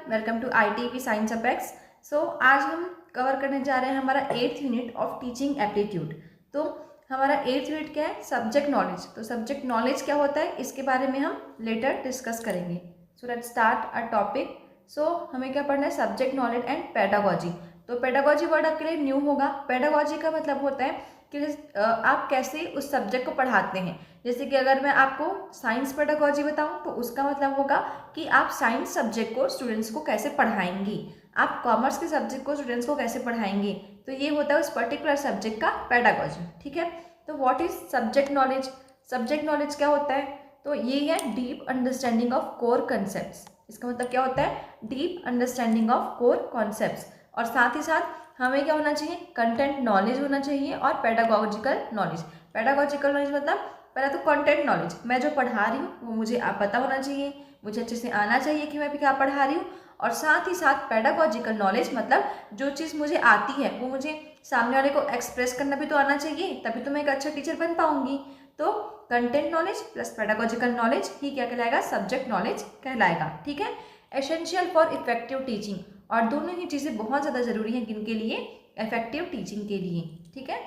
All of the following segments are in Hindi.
Welcome to ITP science apex. आज हम कवर करने जा रहे हैं हमारा 8th unit of teaching aptitude. तो हमारा 8th यूनिट क्या है? Subject knowledge. तो सब्जेक्ट नॉलेज क्या होता है इसके बारे में हम लेटर डिस्कस करेंगे। So let's start a topic. हमें क्या पढ़ना है? Subject knowledge and pedagogy. तो पेडागोजी वर्ड आपके लिए न्यू होगा। पेडागोजी का मतलब होता है कि आप कैसे उस सब्जेक्ट को पढ़ाते हैं। जैसे कि अगर मैं आपको साइंस पेडागोजी बताऊं तो उसका मतलब होगा कि आप साइंस सब्जेक्ट को स्टूडेंट्स को कैसे पढ़ाएंगी, आप कॉमर्स के सब्जेक्ट को स्टूडेंट्स को कैसे पढ़ाएंगे। तो ये होता है उस पर्टिकुलर सब्जेक्ट का पेडागोजी। ठीक है। तो what is subject knowledge? Subject knowledge क्या होता है? तो ये है deep understanding of core concepts. इसका मतलब क्या होता है? Deep understanding of core concepts. और साथ ही साथ हमें क्या होना चाहिए? कंटेंट नॉलेज होना चाहिए और पेडागोजिकल नॉलेज। पेडागोजिकल नॉलेज मतलब पहला तो कंटेंट नॉलेज, मैं जो पढ़ा रही हूँ वो मुझे पता होना चाहिए, मुझे अच्छे से आना चाहिए कि मैं भी क्या पढ़ा रही हूँ। और साथ ही साथ पेडागोजिकल नॉलेज मतलब जो चीज़ मुझे आती है वो मुझे सामने वाले को एक्सप्रेस करना भी तो आना चाहिए, तभी तो मैं एक अच्छा टीचर बन पाऊंगी। तो content knowledge plus pedagogical knowledge ही क्या कहलाएगा? सब्जेक्ट नॉलेज कहलाएगा। ठीक है। एसेंशियल फॉर इफेक्टिव टीचिंग, और दोनों ही चीज़ें बहुत ज़्यादा जरूरी हैं किनके लिए? इफेक्टिव टीचिंग के लिए। ठीक है।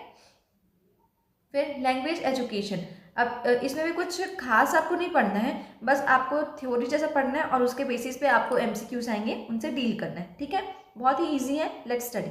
फिर लैंग्वेज एजुकेशन। अब इसमें भी कुछ खास आपको नहीं पढ़ना है, बस आपको थ्योरी जैसा पढ़ना है और उसके बेसिस पे आपको MCQs आएंगे, उनसे डील करना है। ठीक है। बहुत ही ईजी है। Let's study.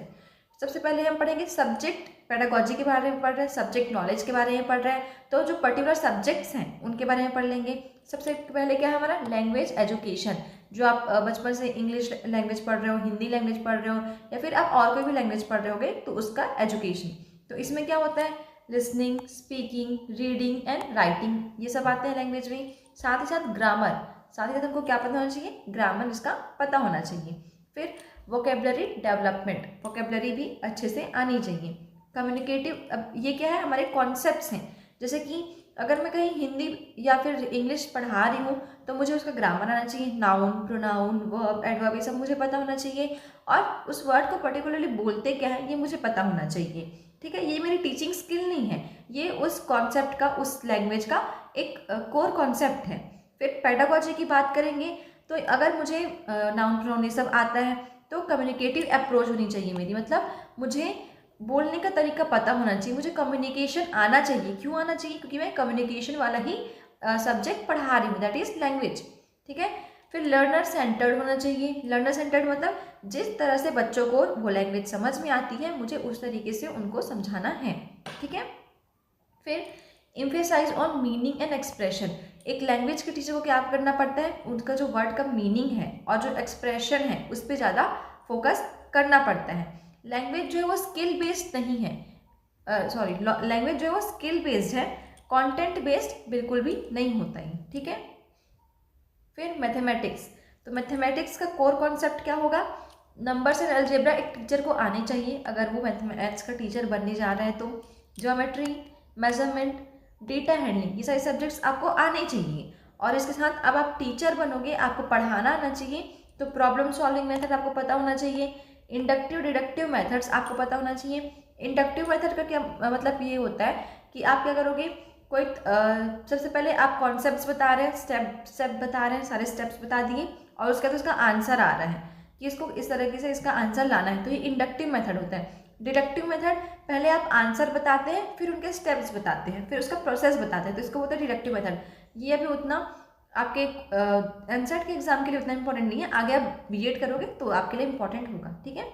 सबसे पहले हम पढ़ेंगे सब्जेक्ट पेडागोजी के बारे में पढ़ रहे हैं, सब्जेक्ट नॉलेज के बारे में पढ़ रहे हैं, तो जो पर्टिकुलर सब्जेक्ट्स हैं उनके बारे में पढ़ लेंगे। सबसे पहले क्या है हमारा? Language education. जो आप बचपन से इंग्लिश लैंग्वेज पढ़ रहे हो, हिंदी लैंग्वेज पढ़ रहे हो, या फिर आप और कोई भी लैंग्वेज पढ़ रहे होगे तो उसका एजुकेशन। तो इसमें क्या होता है? Listening, speaking, reading and writing, ये सब आते हैं लैंग्वेज में। साथ ही साथ ग्रामर, साथ ही साथ हमको क्या पता होना चाहिए? ग्रामर इसका पता होना चाहिए। फिर वोकेबलरी डेवलपमेंट, वोकेबलरी भी अच्छे से आनी चाहिए। कम्युनिकेटिव, अब ये क्या है? हमारे कॉन्सेप्ट्स हैं। जैसे कि अगर मैं कहीं हिंदी या फिर इंग्लिश पढ़ा रही हूँ तो मुझे उसका ग्रामर आना चाहिए, नाउन, प्रोनाउन, वर्ब, एडवर्ब, ये सब मुझे पता होना चाहिए। और उस वर्ड को पर्टिकुलरली बोलते क्या है ये मुझे पता होना चाहिए। ठीक है। ये मेरी टीचिंग स्किल नहीं है, ये उस कॉन्सेप्ट का, उस लैंग्वेज का एक कोर कॉन्सेप्ट है। फिर पेडागोजी की बात करेंगे तो अगर मुझे नाउन प्रोनाउन ये सब आता है तो कम्युनिकेटिव अप्रोच होनी चाहिए मेरी, मतलब मुझे बोलने का तरीका पता होना चाहिए, मुझे कम्युनिकेशन आना चाहिए। क्यों आना चाहिए? क्योंकि मैं कम्युनिकेशन वाला ही सब्जेक्ट पढ़ा रही हूँ, दैट इज लैंग्वेज। ठीक है। फिर लर्नर सेंटर्ड होना चाहिए। लर्नर सेंटर्ड मतलब जिस तरह से बच्चों को वो लैंग्वेज समझ में आती है मुझे उस तरीके से उनको समझाना है। ठीक है। फिर emphasise on meaning and expression. एक लैंग्वेज के टीचर को क्या करना पड़ता है? उनका जो वर्ड का मीनिंग है और जो एक्सप्रेशन है उस पर ज़्यादा फोकस करना पड़ता है। लैंग्वेज जो है वो स्किल बेस्ड नहीं है, सॉरी, लैंग्वेज जो है वो स्किल बेस्ड है, कंटेंट बेस्ड बिल्कुल भी नहीं होता है। ठीक है। फिर मैथमेटिक्स। तो मैथमेटिक्स का कोर कॉन्सेप्ट क्या होगा? नंबर्स एंड अलजेब्रा एक टीचर को आने चाहिए अगर वो मैथमेटिक्स का टीचर बनने जा रहा है तो। ज्योमेट्री, मेजरमेंट, डेटा हैंडलिंग, ये सारे सब्जेक्ट्स आपको आने चाहिए। और इसके साथ अब आप टीचर बनोगे, आपको पढ़ाना आना चाहिए, तो प्रॉब्लम सॉल्विंग मेथड आपको पता होना चाहिए। इंडक्टिव डिडक्टिव मेथड्स आपको पता होना चाहिए। इंडक्टिव मेथड का क्या मतलब? ये होता है कि आप क्या करोगे, कोई सबसे पहले आप कॉन्सेप्ट्स बता रहे हैं, स्टेप स्टेप बता रहे हैं, सारे स्टेप्स बता दिए और उसके बाद उसका आंसर आ रहा है कि इसको इस तरीके से इसका आंसर लाना है, तो ये इंडक्टिव मेथड होता है। डिडक्टिव मेथड, पहले आप आंसर बताते हैं, फिर उनके स्टेप्स बताते हैं, फिर उसका प्रोसेस बताते हैं, तो इसको होता है डिडक्टिव मेथड। ये अभी उतना आपके एनसेट के एग्जाम के लिए उतना इंपॉर्टेंट नहीं है, आगे आप BEd करोगे तो आपके लिए इंपॉर्टेंट होगा। ठीक है।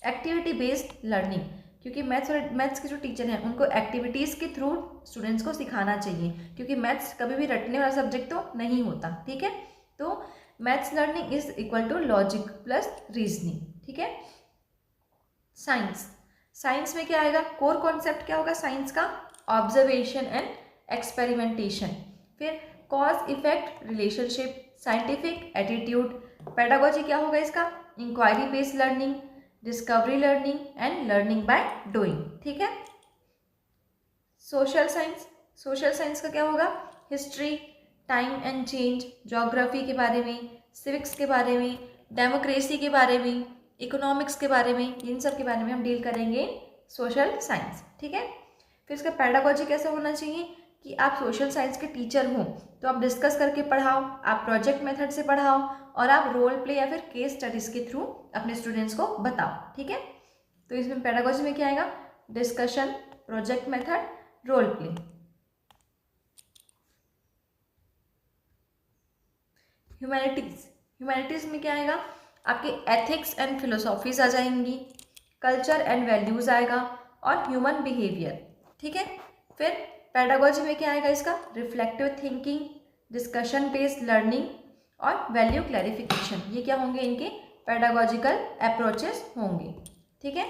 एक्टिविटी बेस्ड लर्निंग, क्योंकि मैथ्स के जो टीचर हैं उनको एक्टिविटीज़ के थ्रू स्टूडेंट्स को सिखाना चाहिए, क्योंकि मैथ्स कभी भी रटने वाला सब्जेक्ट तो नहीं होता। ठीक है। तो maths learning is equal to logic plus reasoning. ठीक है। साइंस, साइंस में क्या आएगा? कोर कॉन्सेप्ट क्या होगा साइंस का? Observation and experimentation. फिर cause effect relationship, scientific attitude. Pedagogy क्या होगा इसका? Inquiry based learning, discovery learning and learning by doing. ठीक है। सोशल साइंस, सोशल साइंस का क्या होगा? History, time and change, geography के बारे में, सिविक्स के बारे में, डेमोक्रेसी के बारे में, इकोनॉमिक्स के बारे में, इन सब के बारे में हम डील करेंगे सोशल साइंस। ठीक है। फिर इसका पेडागोजी कैसा होना चाहिए कि आप सोशल साइंस के टीचर हो तो आप डिस्कस करके पढ़ाओ, आप प्रोजेक्ट मेथड से पढ़ाओ, और आप रोल प्ले या फिर केस स्टडीज़ के थ्रू अपने स्टूडेंट्स को बताओ, ठीक है। तो इसमें पेडागोजी में क्या आएगा, discussion, project method, role play. Humanities में क्या आएगा, आपके एथिक्स एंड फिलोसॉफीज आ जाएंगी, कल्चर एंड वैल्यूज़ आएगा और ह्यूमन बिहेवियर, ठीक है। फिर पेडागोजी में क्या आएगा इसका, reflective thinking, discussion based learning और वैल्यू क्लैरिफिकेशन, ये क्या होंगे, इनके पेडागोजिकल अप्रोचेस होंगे, ठीक है।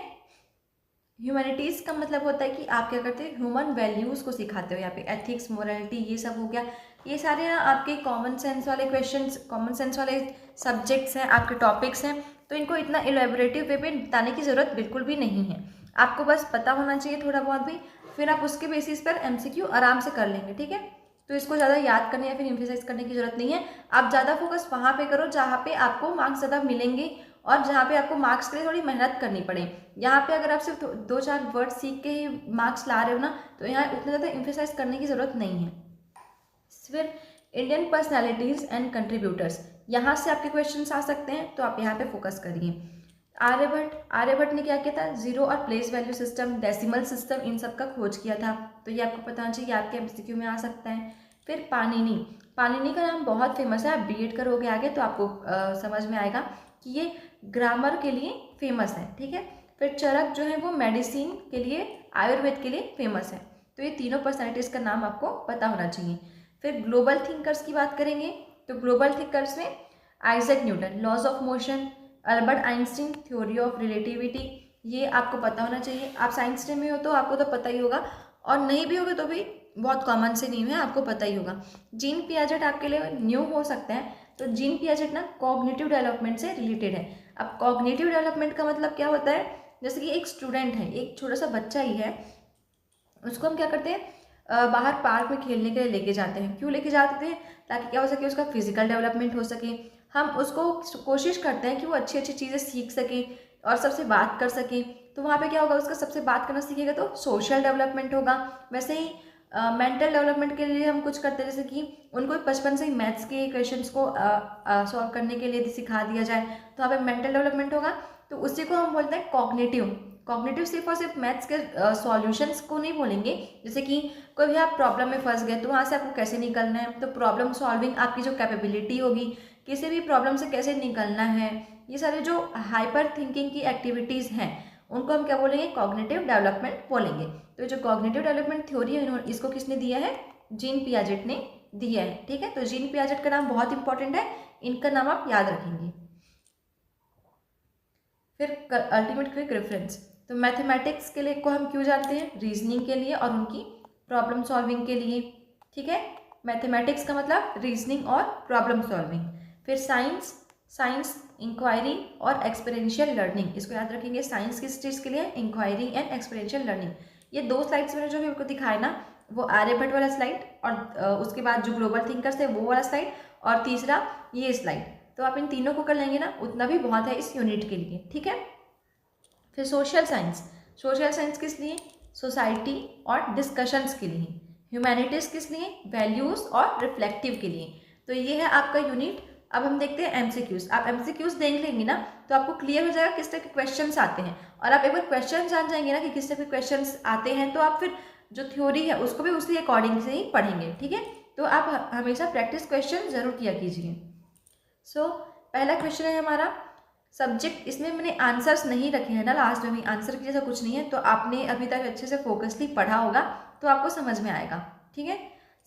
ह्यूमैनिटीज़ का मतलब होता है कि आप क्या करते हैं, ह्यूमन वैल्यूज़ को सिखाते हो, यहाँ पे एथिक्स, मोरालिटी, ये सब हो गया। ये सारे ना आपके कॉमन सेंस वाले क्वेश्चंस, कॉमन सेंस वाले सब्जेक्ट्स हैं, आपके टॉपिक्स हैं, तो इनको इतना इलेबोरेटिव वे में बताने की ज़रूरत बिल्कुल भी नहीं है। आपको बस पता होना चाहिए थोड़ा बहुत भी, फिर आप उसके बेसिस पर MCQ आराम से कर लेंगे, ठीक है। तो इसको ज़्यादा याद करने या फिर एम्फेसाइज करने की ज़रूरत नहीं है। आप ज़्यादा फोकस वहाँ पे करो जहाँ पे आपको मार्क्स ज़्यादा मिलेंगे और जहाँ पे आपको मार्क्स के लिए थोड़ी मेहनत करनी पड़े। यहाँ पे अगर आप सिर्फ 2-4 वर्ड सीख के ही मार्क्स ला रहे हो ना, तो यहाँ उतना ज़्यादा एम्फेसाइज करने की ज़रूरत नहीं है। फिर इंडियन पर्सनैलिटीज़ एंड कंट्रीब्यूटर्स, यहाँ से आपके क्वेश्चन आ सकते हैं, तो आप यहाँ पे फोकस करिए। आर्यभट्ट ने क्या किया था, जीरो और place value system, decimal system, इन सब का खोज किया था, तो ये आपको पता होना चाहिए, आपके MCQ में आ सकता है। फिर पाणिनि का नाम बहुत फेमस है, आप B.Ed करोगे आगे तो आपको समझ में आएगा कि ये ग्रामर के लिए फेमस है, ठीक है। फिर चरक जो है वो मेडिसिन के लिए, आयुर्वेद के लिए फेमस है, तो ये तीनों पर्सनैलिटीज़ का नाम आपको पता होना चाहिए। फिर ग्लोबल थिंकर्स की बात करेंगे, तो ग्लोबल थिंकर्स में Isaac Newton, laws of motion, Albert Einstein, theory of relativity, ये आपको पता होना चाहिए। आप साइंस स्ट्रीम में हो तो आपको तो पता ही होगा, और नहीं भी होगा तो भी बहुत कॉमन से नहीं है, आपको पता ही होगा। जीन पियाजेट आपके लिए न्यू हो सकता है, तो जीन पियाजेट ना कॉग्निटिव डेवलपमेंट से रिलेटेड है। अब कॉग्निटिव डेवलपमेंट का मतलब क्या होता है, जैसे कि एक स्टूडेंट है, एक छोटा सा बच्चा ही है, उसको हम क्या करते हैं, बाहर पार्क में खेलने के लिए लेके जाते हैं। क्यों लेके जाते हैं, ताकि क्या हो सके, उसका फिजिकल डेवलपमेंट हो सके। हम उसको कोशिश करते हैं कि वो अच्छी अच्छी चीज़ें सीख सके और सबसे बात कर सके, तो वहाँ पे क्या होगा, उसका सबसे बात करना सीखेगा तो सोशल डेवलपमेंट होगा। वैसे ही मेंटल डेवलपमेंट के लिए हम कुछ करते हैं, जैसे कि उनको बचपन से ही मैथ्स के क्वेश्चंस को सॉल्व करने के लिए सिखा दिया जाए, तो वहाँ पे मेंटल डेवलपमेंट होगा, तो उसी को हम बोलते हैं कॉग्निटिव सिर्फ और सिर्फ मैथ्स के सॉल्यूशंस को नहीं बोलेंगे। जैसे कि कोई भी आप प्रॉब्लम में फंस गए, तो वहाँ से आपको कैसे निकलना है, तो प्रॉब्लम सॉल्विंग आपकी जो कैपेबिलिटी होगी, किसी भी प्रॉब्लम से कैसे निकलना है, ये सारे जो हाइपर थिंकिंग की एक्टिविटीज़ हैं, उनको हम क्या बोलेंगे, कॉग्निटिव डेवलपमेंट बोलेंगे। तो जो कॉग्निटिव डेवलपमेंट थ्योरी है, इसको किसने दिया है, जीन पियाजेट ने दिया है, ठीक है। तो जीन पियाजेट का नाम बहुत इंपॉर्टेंट है, इनका नाम आप याद रखेंगे। फिर अल्टीमेट क्विक रेफरेंस, तो मैथमेटिक्स के लिए को हम क्यों जानते हैं, रीजनिंग के लिए और उनकी प्रॉब्लम सॉल्विंग के लिए, ठीक है। मैथमेटिक्स का मतलब रीजनिंग और प्रॉब्लम सॉल्विंग। फिर साइंस इंक्वायरी और एक्सपीरियंशियल लर्निंग, इसको याद रखेंगे। साइंस किस चीज़ के लिए, इंक्वायरी एंड एक्सपीरियंशियल लर्निंग। ये 2 स्लाइड्स मैंने जो भी आपको दिखाया ना, वो आर्यभट्ट वाला स्लाइड और उसके बाद जो ग्लोबल थिंकर्स है वो वाला स्लाइड, और तीसरा ये स्लाइड, तो आप इन तीनों को कर लेंगे ना, उतना भी बहुत है इस यूनिट के लिए, ठीक है। फिर सोशल साइंस किस लिए, सोसाइटी और डिस्कशंस के लिए। ह्यूमैनिटीज़ किस लिए, वैल्यूज़ और रिफ्लेक्टिव के लिए। तो ये है आपका यूनिट। अब हम देखते हैं MCQs। आप MCQs देख लेंगे ना, तो आपको क्लियर हो जाएगा किस टाइप के क्वेश्चंस आते हैं, और आप एक बार क्वेश्चन जान जाएंगे ना कि किस टाइप के क्वेश्चंस आते हैं, तो आप फिर जो थ्योरी है उसको भी उसी अकॉर्डिंग से ही पढ़ेंगे, ठीक है। तो आप हमेशा प्रैक्टिस क्वेश्चन जरूर किया कीजिए। सो पहला क्वेश्चन है हमारा सब्जेक्ट, इसमें मैंने आंसर्स नहीं रखे हैं ना, लास्ट में भी आंसर की जैसा कुछ नहीं है, तो आपने अभी तक अच्छे से फोकसली पढ़ा होगा तो आपको समझ में आएगा, ठीक है।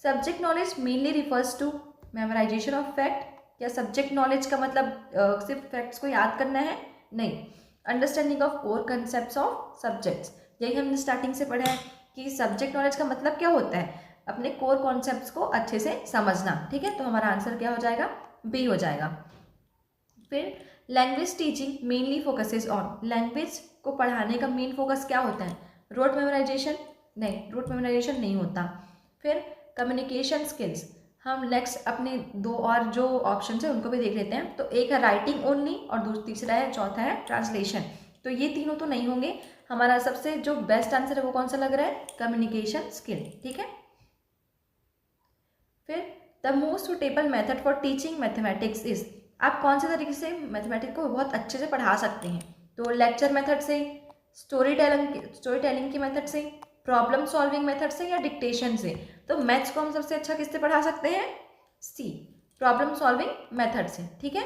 Subject knowledge mainly refers to memorisation of fact. या सब्जेक्ट नॉलेज का मतलब सिर्फ फैक्ट्स को याद करना है, नहीं, understanding of core concept of subjects. यही हमने स्टार्टिंग से पढ़ा है कि सब्जेक्ट नॉलेज का मतलब क्या होता है, अपने कोर कॉन्सेप्ट्स को अच्छे से समझना, ठीक है। तो हमारा आंसर क्या हो जाएगा, B हो जाएगा। फिर language teaching mainly focuses on, language को पढ़ाने का मेन फोकस क्या होता है, रोट मेमोराइजेशन, नहीं, रोट मेमोराइजेशन नहीं होता। फिर कम्युनिकेशन स्किल्स, हम नेक्स्ट अपने 2 और जो ऑप्शन है उनको भी देख लेते हैं। तो एक है राइटिंग ओनली और तीसरा है, चौथा है ट्रांसलेशन। तो ये तीनों तो नहीं होंगे, हमारा सबसे जो बेस्ट आंसर है वो कौन सा लग रहा है, कम्युनिकेशन स्किल, ठीक है। फिर the most suitable method for teaching mathematics is, आप कौन से तरीके से मैथमेटिक्स को बहुत अच्छे से पढ़ा सकते हैं, तो लेक्चर मेथड से, स्टोरी टेलिंग की मेथड से, प्रॉब्लम सॉल्विंग मेथड से, या डिक्टेशन से। तो मैथ्स को हम सबसे अच्छा किससे पढ़ा सकते हैं, सी, प्रॉब्लम सॉल्विंग मेथड से, ठीक है।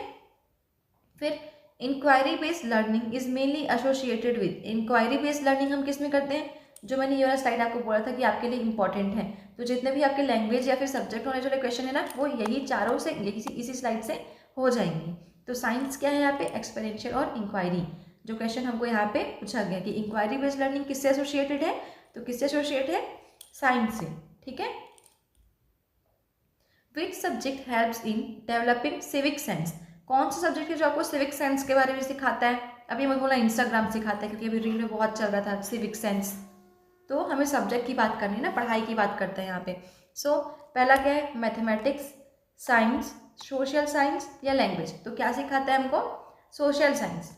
फिर inquiry based learning is mainly associated with, inquiry based learning हम किस में करते हैं, जो मैंने ये वाला स्लाइड आपको बोला था कि आपके लिए इंपॉर्टेंट है, तो जितने भी आपके लैंग्वेज या फिर सब्जेक्ट नॉलेज वाले क्वेश्चन है ना, वो यही चारों से इसी स्लाइड से हो जाएंगे। तो साइंस क्या है यहाँ पे, एक्सपेरिमेंशियल और इंक्वायरी। जो क्वेश्चन हमको यहाँ पे पूछा गया कि इंक्वायरी बेस्ड लर्निंग किससे एसोसिएटेड है, तो किससे एसोसिएट है, साइंस से, ठीक है। Which subject helps in developing civic sense, कौन सा सब्जेक्ट है जो आपको सिविक सेंस के बारे में सिखाता है। अभी मैं बोला इंस्टाग्राम सिखाता है, क्योंकि अभी रील में बहुत चल रहा था सिविक सेंस। तो हमें सब्जेक्ट की बात करनी है ना, पढ़ाई की बात करते हैं यहाँ पे। सो पहला क्या है, मैथमेटिक्स, साइंस, सोशल साइंस या लैंग्वेज। तो क्या सिखाता है हमको, सोशल साइंस।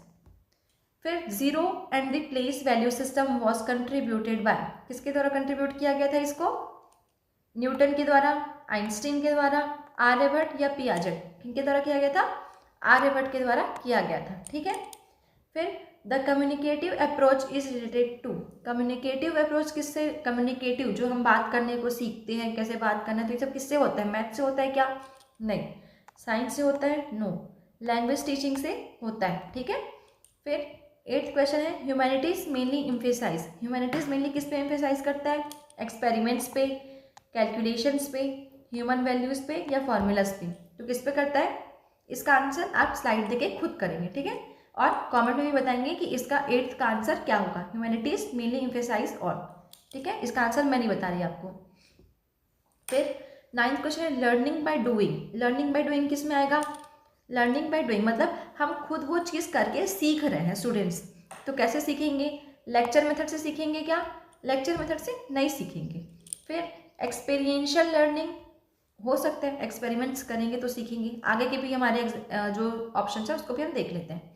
फिर zero and the place value system was contributed bye, किसके द्वारा कंट्रीब्यूट किया गया था इसको, न्यूटन के द्वारा, आइंस्टीन के द्वारा, आर्यभट्ट या पियाजेट, किनके द्वारा किया गया था, आर्यभट्ट के द्वारा किया गया था, ठीक है। फिर the communicative approach is related to, communicative approach किससे, कम्युनिकेटिव जो हम बात करने को सीखते हैं, कैसे बात करना है, तो ये सब किससे होता है, मैथ से होता है क्या, नहीं। साइंस से होता है, नो। लैंग्वेज टीचिंग से होता है, ठीक है। फिर 8th क्वेश्चन है, humanities mainly emphasise, humanities mainly किस पे एम्फेसाइज करता है, एक्सपेरिमेंट्स पे, कैलकुलेशंस पे, ह्यूमन वैल्यूज पे या फॉर्मूलाज पे। तो किस पे करता है, इसका आंसर आप स्लाइड देके खुद करेंगे, ठीक है। और कमेंट में भी बताएंगे कि इसका 8th का आंसर क्या होगा, ह्यूमैनिटीज मेनली एम्फेसाइज और, ठीक है। इसका आंसर मैं नहीं बता रही आपको। फिर 9th क्वेश्चन है, learning by doing, learning by doing किस में आएगा, लर्निंग बाय डूइंग मतलब हम खुद वो चीज़ करके सीख रहे हैं स्टूडेंट्स। तो कैसे सीखेंगे, लेक्चर मेथड से सीखेंगे क्या, लेक्चर मेथड से नहीं सीखेंगे। फिर एक्सपीरियंशियल लर्निंग हो सकता है, एक्सपेरिमेंट्स करेंगे तो सीखेंगे। आगे के भी हमारे जो ऑप्शन है उसको भी हम देख लेते हैं।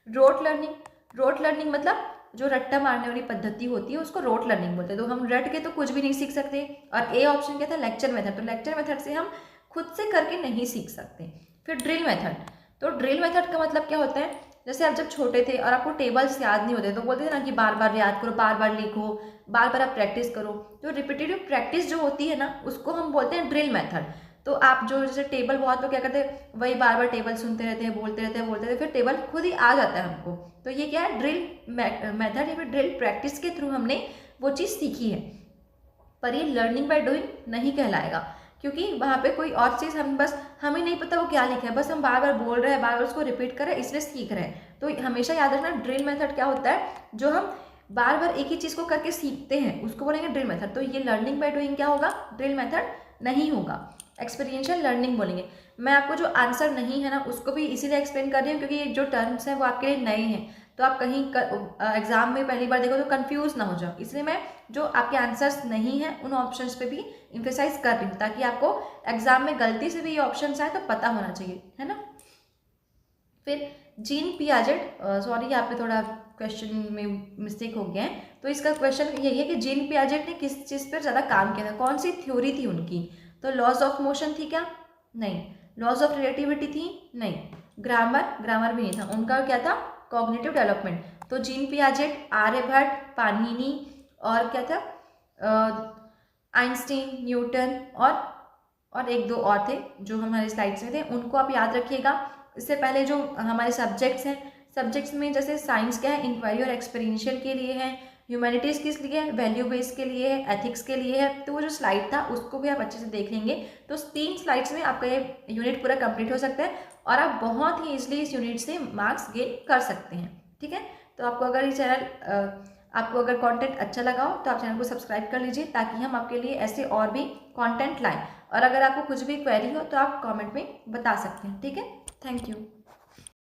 रोट लर्निंग, रोट लर्निंग मतलब जो रट्टा मारने वाली पद्धति होती है उसको रोट लर्निंग बोलते हैं। तो हम रट के तो कुछ भी नहीं सीख सकते। और ए ऑप्शन क्या था, लेक्चर मेथड, तो लेक्चर मेथड से हम खुद से करके नहीं सीख सकते। फिर ड्रिल मेथड, तो ड्रिल मेथड का मतलब क्या होता है, जैसे आप जब छोटे थे और आपको टेबल्स याद नहीं होते तो बोलते थे ना कि बार बार याद करो, बार बार लिखो, बार बार आप प्रैक्टिस करो। तो रिपीटेटिव प्रैक्टिस जो होती है ना उसको हम बोलते हैं ड्रिल मेथड। तो आप जो जैसे टेबल, बहुत लोग क्या करते हैं, वही बार बार टेबल सुनते रहते हैं, बोलते रहते हैं, फिर टेबल खुद ही आ जाता है हमको। तो ये क्या है, ड्रिल मेथड या फिर ड्रिल प्रैक्टिस के थ्रू हमने वो चीज़ सीखी है। पर ये लर्निंग बाय डूइंग नहीं कहलाएगा, क्योंकि वहाँ पे कोई और चीज़ हमें नहीं पता वो क्या लिखा है, बस हम बार बार बोल रहे हैं, बार बार उसको रिपीट कर रहे हैं, इसलिए सीख रहे हैं। तो हमेशा याद रखना, ड्रिल मेथड क्या होता है, जो हम बार बार एक ही चीज़ को करके सीखते हैं उसको बोलेंगे ड्रिल मेथड। तो ये लर्निंग बाय डूइंग क्या होगा, ड्रिल मेथड नहीं होगा। एक्सपीरियंशियल लर्निंग बोलेंगे। मैं आपको जो आंसर नहीं है ना उसको भी इसीलिए एक्सप्लेन कर रही हूँ क्योंकि ये जो टर्म्स हैं वो आपके लिए नए हैं, तो आप कहीं एग्जाम में पहली बार देखो तो कंफ्यूज ना हो जाओ। इसलिए मैं जो आपके आंसर्स नहीं हैं उन ऑप्शंस पे भी इम्फेसाइज कर रही हूँ, ताकि आपको एग्जाम में गलती से भी ये ऑप्शंस आए तो पता होना चाहिए, है ना। फिर जीन पियाजेट, सॉरी यहाँ पे थोड़ा क्वेश्चन में मिस्टेक हो गया है। तो इसका क्वेश्चन यही है कि जीन पियाजेट ने किस चीज़ पर ज़्यादा काम किया था, कौन सी थ्योरी थी उनकी। तो लॉज ऑफ मोशन थी क्या, नहीं। लॉज ऑफ रिलेटिविटी थी, नहीं। ग्रामर भी नहीं था उनका, क्या था, कॉग्निटिव डेवलपमेंट। तो जीन पियाजेट, आर्यभट्ट, पानिनी और क्या था, आइंस्टीन, न्यूटन और एक दो और थे जो हमारे स्लाइड्स में थे, उनको आप याद रखिएगा। इससे पहले जो हमारे सब्जेक्ट्स हैं, सब्जेक्ट्स में जैसे साइंस क्या है, इंक्वायरी और एक्सपीरियंशियल के लिए है, ह्यूमैनिटीज़ किस लिए है, वैल्यू बेस के लिए है, एथिक्स के लिए है। तो वो जो स्लाइड था उसको भी आप अच्छे से देख लेंगे। तो 3 स्लाइड्स में आपका ये यूनिट पूरा कंप्लीट हो सकता है और आप बहुत ही ईजिली इस यूनिट से मार्क्स गेन कर सकते हैं, ठीक है। तो आपको अगर ये चैनल आपको अगर कंटेंट अच्छा लगा हो तो आप चैनल को सब्सक्राइब कर लीजिए, ताकि हम आपके लिए ऐसे और भी कंटेंट लाएं। और अगर आपको कुछ भी क्वेरी हो तो आप कमेंट में बता सकते हैं, ठीक है। Thank you.